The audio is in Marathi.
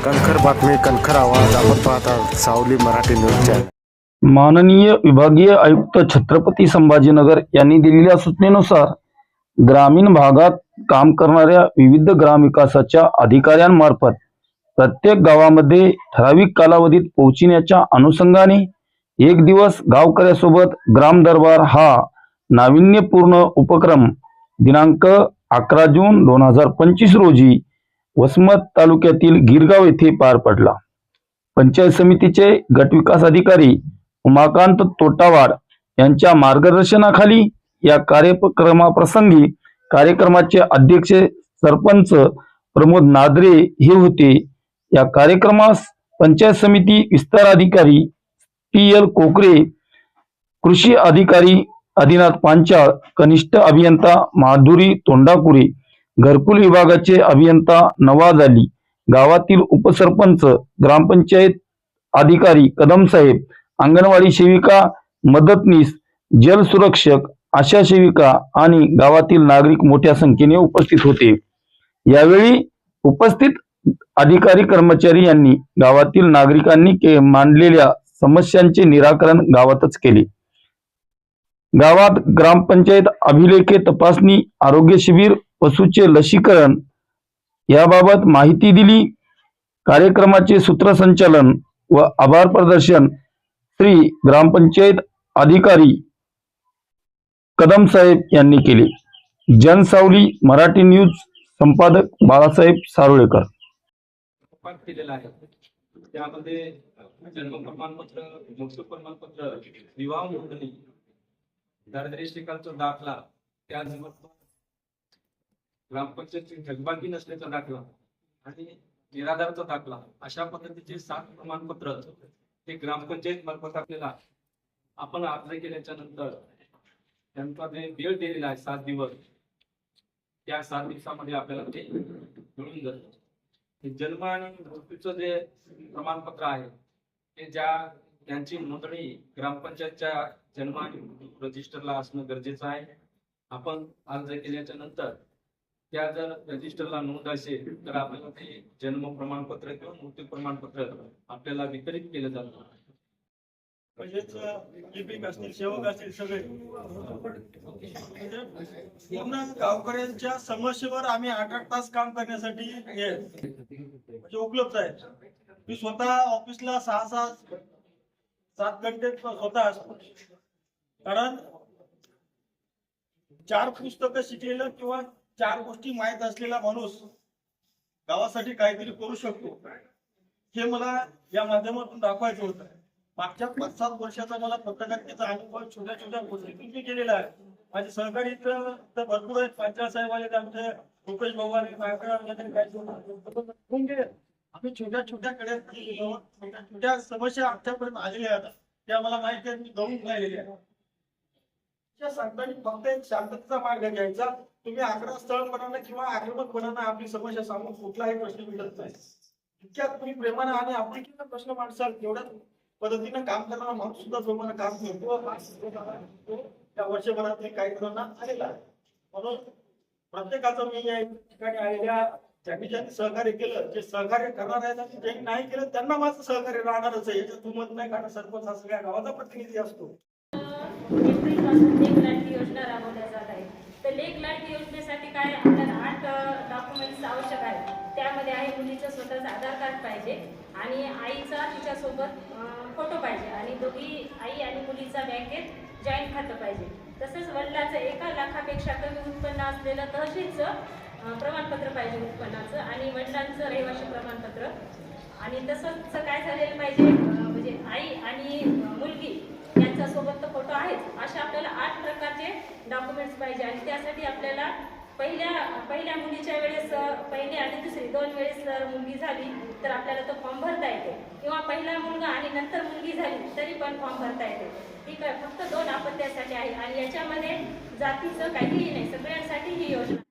कणखर बातमी, कणखर आवाज. आपण पाहता सावली मराठी न्यूज चॅनल. माननीय विभागीय आयुक्त छत्रपती संभाजीनगर यांनी दिलेल्या सूचनेनुसार ग्रामीण भागात काम करणाऱ्या विविध ग्रामविकासाच्या अधिकाऱ्यांमार्फत प्रत्येक गावामध्ये ठराविक कालावधीत पोहोचण्याच्या अनुषंगाने एक दिवस गावकऱ्यासोबत ग्राम दरबार हा नाविन्यपूर्ण उपक्रम दिनांक 11 जून 2025 रोजी वसमत तालुक्यातील गिरगाव येथे पार पडला. पंचायत समितीचे गटविकास अधिकारी उमाकांत तोटावाड यांच्या मार्गदर्शनाखाली या कार्यक्रमाप्रसंगी कार्यक्रमाचे अध्यक्ष सरपंच प्रमोद नादरे हे होते. या कार्यक्रमास पंचायत समिती विस्तार अधिकारी PL कोकरे, कृषी अधिकारी आदिनाथ पांचाळ, कनिष्ठ अभियंता माधुरी तोंडाकुरे, घरकुल विभागाचे अभियंता नवाज अली, गावातील उपसरपंच, ग्रामपंचायत अधिकारी कदम साहेब, अंगणवाडी सेविका, मदतनीस, जल सुरक्षक, आशा सेविका आणि गावातील नागरिक मोठ्या संख्येने उपस्थित होते. यावेळी उपस्थित अधिकारी कर्मचारी यांनी गावातील नागरिकांनी मांडलेल्या समस्यांचे निराकरण गावातच केले. गावात ग्रामपंचायत अभिलेखे तपासणी, आरोग्य शिबिर, पशुचे लसीकरण याबाबत माहिती दिली. कार्यक्रमाचे सूत्रसंचालन व आभार प्रदर्शन श्री ग्रामपंचायत अधिकारी कदम साहेब यांनी केले. जनसावली मराठी न्यूज संपादक बाळासाहेब सारोळेकर. केलेला आहे. त्यामध्ये जन्म प्रमाणपत्र, मृत्यू प्रमाणपत्र, विवाह नोंदणी, दारिद्र्य शिकायचा दाखला, त्याचबरोबर ग्रामपंचायतची थकबाकी नसल्याचा दाखला आणि निराधारचा दाखला, अशा पद्धतीचे 7 प्रमाणपत्र ते ग्रामपंचायत मार्फत आपल्याला आपण अर्ज केल्याच्या नंतर त्यांचा जे वेळ दिलेला आहे 7 दिवस, त्या 7 दिवसामध्ये आपल्याला ते मिळून जातं. जन्म आणि मृत्यूचं जे प्रमाणपत्र आहे ते त्यांची नोंदणी ग्रामपंचायतच्या जन्म आणि मृत्यू रजिस्टरला असणं गरजेचं आहे. आपण अर्ज केल्याच्या नंतर त्या जर रजिस्टरला नोंद असेल तर आपल्याला ते जन्म प्रमाणपत्र किंवा मृत्यू प्रमाणपत्र आपल्याला वितरित केलं जातं. म्हणजेच लिपिक असतील, सेवक असतील, सगळे पूर्ण गावकऱ्यांच्या समस्येवर आम्ही 8-8 तास काम करण्यासाठी म्हणजे उपलब्ध आहे. मी स्वतः ऑफिसला 6-7 घंटे स्वतः असतो, कारण 4 पुस्तकं शिकलेलं किंवा 4 गोष्टी माहीत असलेला माणूस गावासाठी काहीतरी करू शकतो हे मला या माध्यमातून दाखवायचं होतं. मागच्या 5-7 वर्षाचा मला पत्रकारितेचा अनुभव छोट्या छोट्या गोष्टीतून मी केलेला आहे. माझे सहकारी तर भरपूर आहेत. पांचाळ साहेब आले, आमचे रुपेश भाऊ आले, आम्ही छोट्या छोट्या कडे छोट्या समस्या आमच्यापर्यंत आलेल्या आहेत, त्या मला माहिती आहे, मी जाऊन राहिलेल्या आहेत. त्या सांगताना फक्त एक शांततेचा मार्ग घ्यायचा. तुम्ही आक्रमक किंवा आक्रमकपणाने आपली समस्या सांगून कुठलाही प्रश्न मिळत नाही. इतक्या तुम्ही प्रेमाने आणि आपुलकीने प्रश्न मांडसाल, तेवढ्या पद्धतीने काम करणारा माणूस सुद्धा जोमाने काम करतो. त्या वर्षभरात मी काही जणांना आलेला आहे. म्हणून प्रत्येकाचं मी या ठिकाणी आलेल्या ज्यांनी सहकार्य केलं, जे सहकार्य करणार आहेत आणि ज्यांनी नाही केलं त्यांना माझं सहकार्य राहणारच आहे. याच्यात दुमत नाही, कारण सरपंच हा सगळ्या गावाचा प्रतिनिधी असतो. एप्रिल पासून लेक लाडकी योजना राबवल्या जात आहे. तर लेक लाडकी योजनेसाठी काय आपल्याला 8 डॉक्युमेंट्स आवश्यक आहेत. त्यामध्ये आहे मुलीचं स्वतःचं आधार कार्ड पाहिजे आणि आईचा तिच्यासोबत फोटो पाहिजे आणि दोघी आई आणि मुलीचा बँकेत जॉईंट खातं पाहिजे. तसंच वडिलाचं 1 लाखापेक्षा कमी उत्पन्न असलेलं तहसीलचं प्रमाणपत्र पाहिजे उत्पन्नाचं आणि वडिलांचं रहिवासी प्रमाणपत्र. आणि तसंच काय झालेलं पाहिजे म्हणजे आई आणि मुलगी यांच्यासोबत तर फोटो आहेच. अशा आपल्याला 8 प्रकारचे डॉक्युमेंट्स पाहिजे आणि त्यासाठी आपल्याला पहिल्या मुलीच्या वेळेस पहिली आणि दुसरी 2 वेळेस जर मुलगी झाली तर आपल्याला तो फॉर्म भरता येते, किंवा पहिला मुलगा आणि नंतर मुलगी झाली तरी पण फॉर्म भरता येते. ठीक आहे, फक्त 2 आपण त्यासाठी आहे आणि याच्यामध्ये जातीचं काहीही नाही, सगळ्यांसाठी ही योजना.